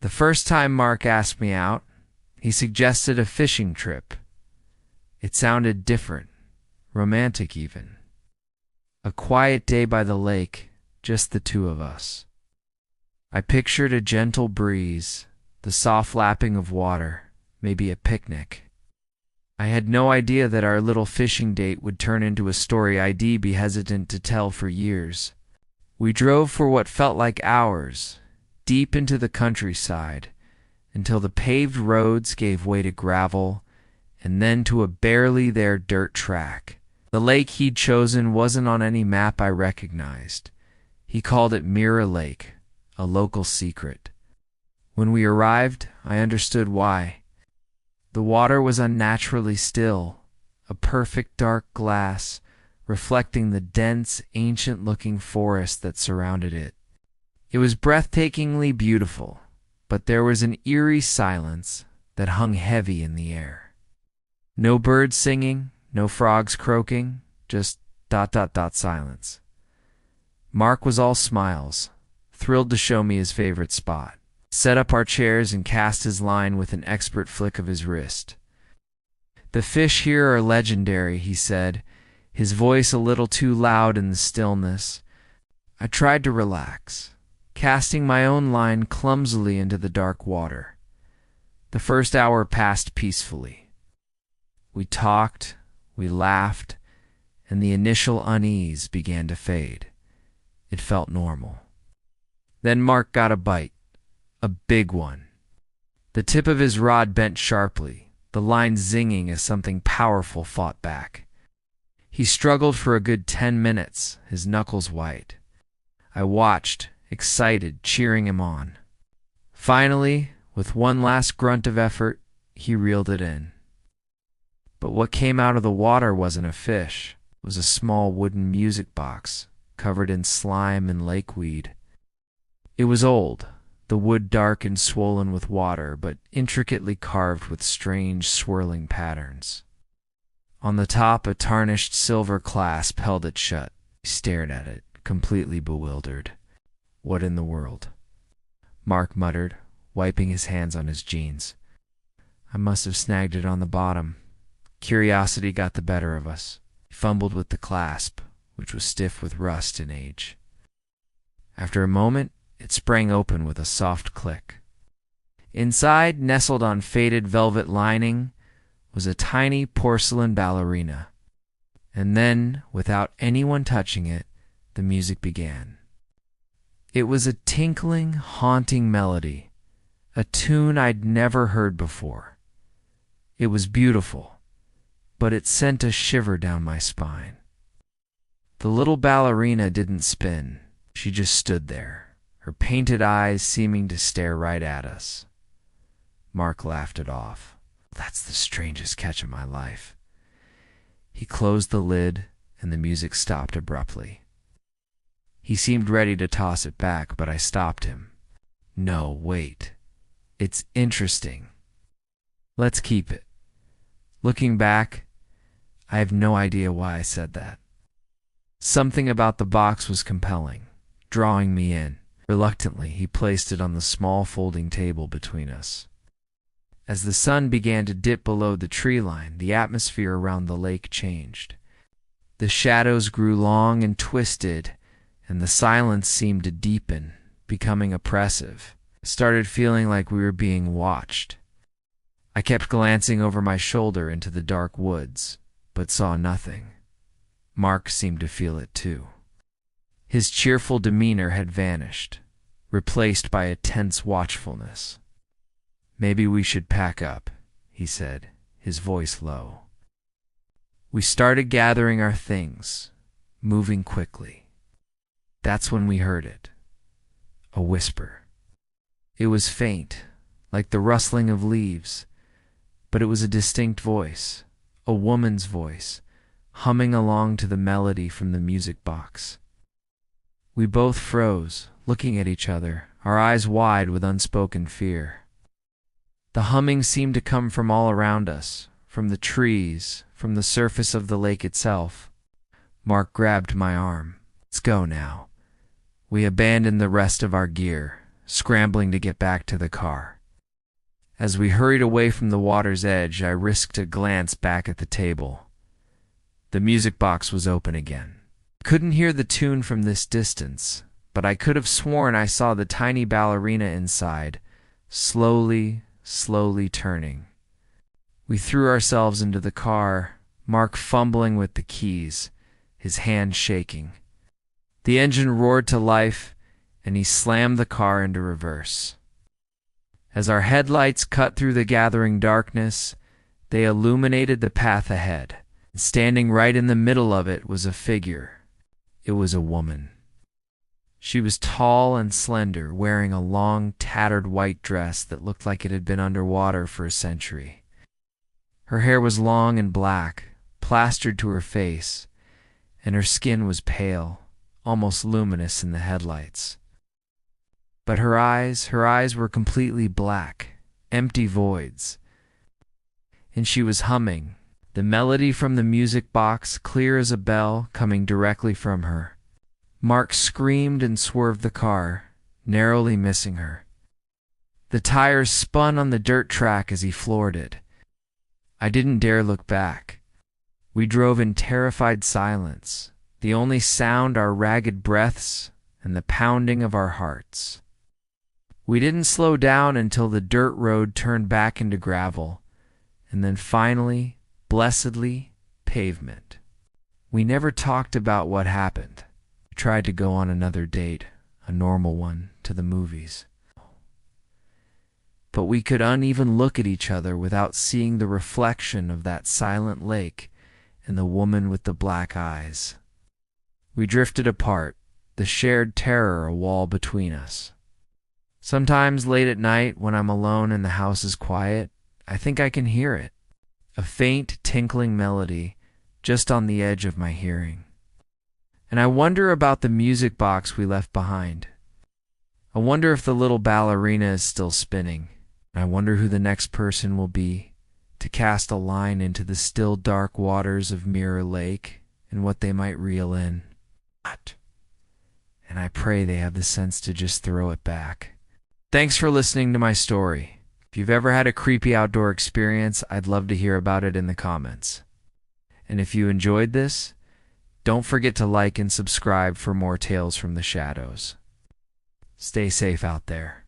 The first time Mark asked me out, he suggested a fishing trip. It sounded different, romantic even. A quiet day by the lake, just the two of us. I pictured a gentle breeze, the soft lapping of water, maybe a picnic. I had no idea that our little fishing date would turn into a story I'd be hesitant to tell for years. We drove for what felt like hours, deep into the countryside, until the paved roads gave way to gravel, and then to a barely there dirt track. The lake he'd chosen wasn't on any map I recognized. He called it Mirror Lake, a local secret. When we arrived, I understood why. The water was unnaturally still, a perfect dark glass, reflecting the dense, ancient-looking forest that surrounded it. It was breathtakingly beautiful, but there was an eerie silence that hung heavy in the air. No birds singing, no frogs croaking, just ... silence. Mark was all smiles, thrilled to show me his favorite spot. Set up our chairs and cast his line with an expert flick of his wrist. "The fish here are legendary," he said, his voice a little too loud in the stillness. I tried to relax, casting my own line clumsily into the dark water. The first hour passed peacefully. We talked, we laughed, and the initial unease began to fade. It felt normal. Then Mark got a bite. A big one. The tip of his rod bent sharply, the line zinging as something powerful fought back. He struggled for a good 10 minutes, his knuckles white. I watched, excited, cheering him on. Finally, with one last grunt of effort, he reeled it in. But what came out of the water wasn't a fish. It was a small wooden music box, covered in slime and lakeweed. It was old. The wood dark and swollen with water, but intricately carved with strange, swirling patterns. On the top, a tarnished silver clasp held it shut. He stared at it, completely bewildered. "What in the world?" Mark muttered, wiping his hands on his jeans. "I must have snagged it on the bottom. Curiosity got the better of us." He fumbled with the clasp, which was stiff with rust and age. After a moment, it sprang open with a soft click. Inside, nestled on faded velvet lining, was a tiny porcelain ballerina. And then, without anyone touching it, the music began. It was a tinkling, haunting melody, a tune I'd never heard before. It was beautiful, but it sent a shiver down my spine. The little ballerina didn't spin. She just stood there, her painted eyes seeming to stare right at us. Mark laughed it off. "That's the strangest catch of my life." He closed the lid, and the music stopped abruptly. He seemed ready to toss it back, but I stopped him. "No, wait. It's interesting. Let's keep it." Looking back, I have no idea why I said that. Something about the box was compelling, drawing me in. Reluctantly, he placed it on the small folding table between us. As the sun began to dip below the tree line, the atmosphere around the lake changed. The shadows grew long and twisted, and the silence seemed to deepen, becoming oppressive. I started feeling like we were being watched. I kept glancing over my shoulder into the dark woods, but saw nothing. Mark seemed to feel it too. His cheerful demeanor had vanished, replaced by a tense watchfulness. "Maybe we should pack up," he said, his voice low. We started gathering our things, moving quickly. That's when we heard it. A whisper. It was faint, like the rustling of leaves, but it was a distinct voice, a woman's voice, humming along to the melody from the music box. We both froze, looking at each other, our eyes wide with unspoken fear. The humming seemed to come from all around us, from the trees, from the surface of the lake itself. Mark grabbed my arm. "Let's go now." We abandoned the rest of our gear, scrambling to get back to the car. As we hurried away from the water's edge, I risked a glance back at the table. The music box was open again. I couldn't hear the tune from this distance, but I could have sworn I saw the tiny ballerina inside, slowly turning. We threw ourselves into the car, Mark fumbling with the keys, his hand shaking. The engine roared to life, and he slammed the car into reverse. As our headlights cut through the gathering darkness, they illuminated the path ahead. Standing right in the middle of it was a figure. It was a woman. She was tall and slender, wearing a long, tattered white dress that looked like it had been underwater for a century. Her hair was long and black, plastered to her face, and her skin was pale, almost luminous in the headlights. But her eyes were completely black, empty voids. And she was humming, the melody from the music box clear as a bell coming directly from her. Mark screamed and swerved the car, narrowly missing her. The tires spun on the dirt track as he floored it. I didn't dare look back. We drove in terrified silence, the only sound our ragged breaths and the pounding of our hearts. We didn't slow down until the dirt road turned back into gravel, and then finally, blessedly, pavement. We never talked about what happened. We tried to go on another date, a normal one, to the movies. But we could uneven look at each other without seeing the reflection of that silent lake and the woman with the black eyes. We drifted apart, the shared terror a wall between us. Sometimes late at night, when I'm alone and the house is quiet, I think I can hear it. A faint, tinkling melody just on the edge of my hearing. And I wonder about the music box we left behind. I wonder if the little ballerina is still spinning. I wonder who the next person will be to cast a line into the still dark waters of Mirror Lake and what they might reel in. And I pray they have the sense to just throw it back. Thanks for listening to my story. If you've ever had a creepy outdoor experience, I'd love to hear about it in the comments. And if you enjoyed this, don't forget to like and subscribe for more tales from the shadows. Stay safe out there.